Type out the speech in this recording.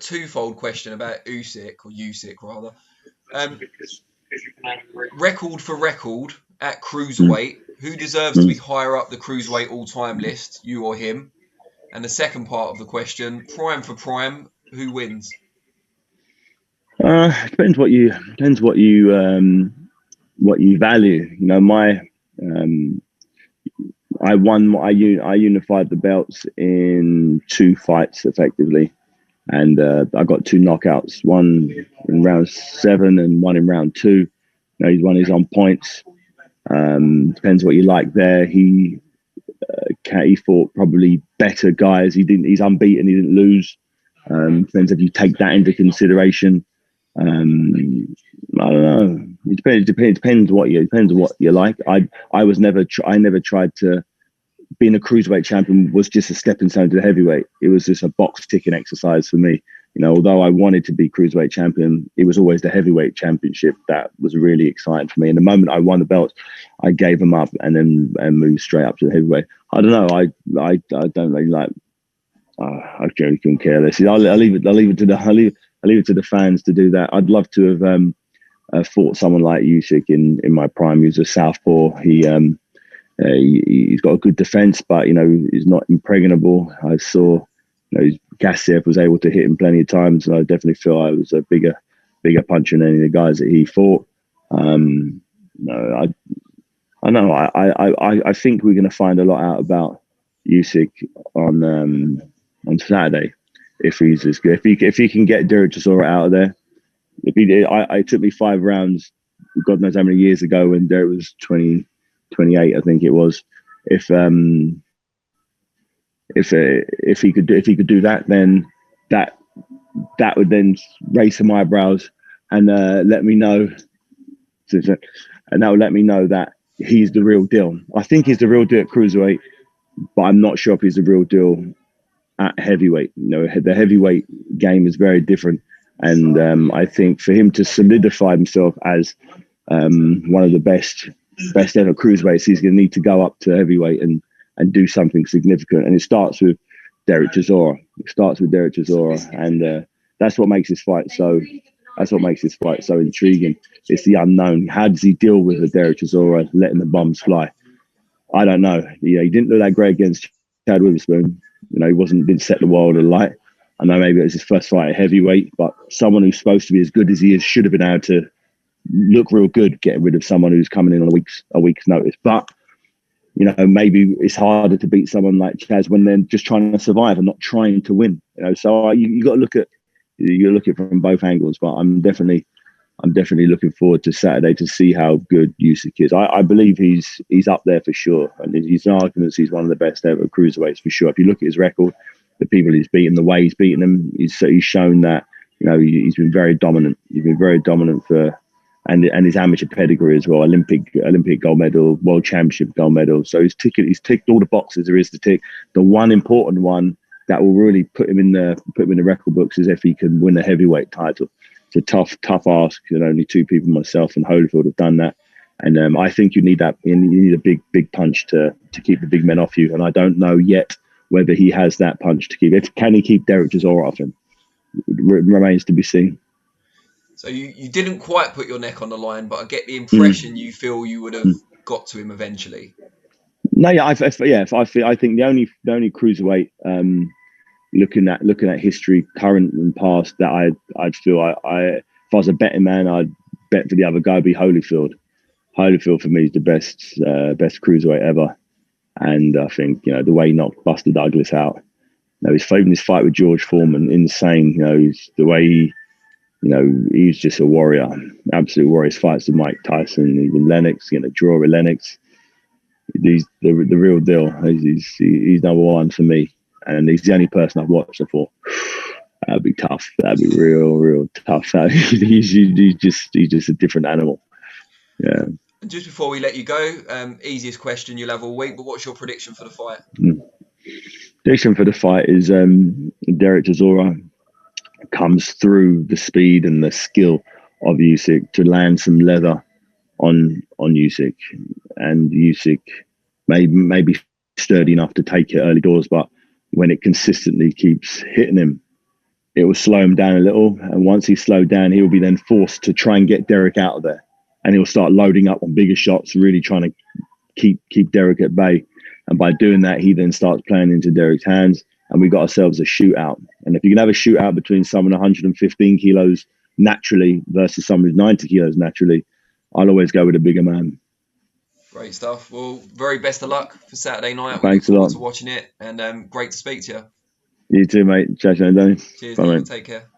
twofold question about Usyk, or Usyk rather. Record for record at cruiserweight, who deserves to be higher up the cruiserweight all-time list, you or him? And the second part of the question, prime for prime, who wins? Depends what you value. You know, I unified the belts in 2 fights effectively, and I got 2 knockouts, one in round 7 and one in round 2. You know, one is on points. Depends what you like there. He fought probably better guys. He's unbeaten. He didn't lose. Depends if you take that into consideration. I don't know. It depends what you like. I never tried to. Being a cruiserweight champion was just a stepping stone to the heavyweight. It was just a box ticking exercise for me. You know, although I wanted to be cruiserweight champion, it was always the heavyweight championship that was really exciting for me. And the moment I won the belts, I gave them up and moved straight up to the heavyweight. I don't know. I don't really like. I generally couldn't care less. I'll leave it to the fans to do that. I'd love to have fought someone like Usyk in my prime. He was a southpaw. He's got a good defense, but you know he's not impregnable. I saw, Gassiev was able to hit him plenty of times, and I definitely feel I was a bigger puncher than any of the guys that he fought. I think we're going to find a lot out about Usyk on Saturday if he's as good. If he can get Dereck Chisora out of there. If he did, it took me 5 rounds, God knows how many years ago, when Dereck was 28, I think it was. If he could do that, then that would then raise some eyebrows and let me know, and that would let me know that he's the real deal. I think he's the real deal at cruiserweight, but I'm not sure if he's the real deal at heavyweight. You know, the heavyweight game is very different, and I think for him to solidify himself as one of the best ever cruiserweights, he's going to need to go up to heavyweight and do something significant. And it starts with Dereck Chisora. And that's what makes this fight so intriguing. It's the unknown. How does he deal with the Dereck Chisora letting the bombs fly? I don't know. Yeah, he didn't look that great against Chad Witherspoon. You know, he didn't set the world alight. I know maybe it was his first fight at heavyweight, but someone who's supposed to be as good as he is should have been able to look real good getting rid of someone who's coming in on a week's notice. But you know, maybe it's harder to beat someone like Chaz when they're just trying to survive and not trying to win. You know, so you got to look at it from both angles. But I'm definitely looking forward to Saturday to see how good Usyk is. I believe he's up there for sure, and his arguments, he's one of the best ever cruiserweights for sure. If you look at his record, the people he's beaten, the way he's beaten them, he's shown that, you know, he's been very dominant. He's been very dominant and his amateur pedigree as well. Olympic gold medal, world championship gold medal. So he's ticked all the boxes there is to tick. The one important one that will really put him in the record books is if he can win a heavyweight title. It's a tough ask, and only 2 people, myself and Holyfield, have done that. And I think you need that. You need a big punch to keep the big men off you. And I don't know yet whether he has that punch to keep. Can he keep Dereck Chisora off him? It remains to be seen. So you didn't quite put your neck on the line, but I get the impression you feel you would have got to him eventually. No, yeah, I think the only cruiserweight, looking at history, current and past, that I'd feel if I was a betting man, I'd bet for the other guy would be Holyfield. Holyfield for me is the best cruiserweight ever, and I think, you know, the way he knocked Buster Douglas out. You know, his fight with George Foreman, insane. You know, the way he's just a warrior, absolute warrior. His fights with Mike Tyson, even Lennox, a draw with Lennox. He's the real deal. He's number one for me, and he's the only person I've watched. I thought that'd be tough. That'd be real tough. He's just a different animal. Yeah. And just before we let you go, easiest question you'll have all week, but what's your prediction for the fight? Prediction for the fight is Dereck Chisora comes through the speed and the skill of Usyk to land some leather on Usyk, and Usyk may be sturdy enough to take it early doors, but when it consistently keeps hitting him, it will slow him down a little. And once he's slowed down, he'll be then forced to try and get Dereck out of there. And he'll start loading up on bigger shots, really trying to keep Dereck at bay. And by doing that, he then starts playing into Dereck's hands. And we got ourselves a shootout. And if you can have a shootout between someone 115 kilos naturally versus someone who's 90 kilos naturally, I'll always go with a bigger man. Great stuff. Well, very best of luck for Saturday night. Thanks we look a lot. forward to watching it, and great to speak to you. You too, mate. Ciao, ciao, Danny. Cheers, Bye, Neil. mate. Take care.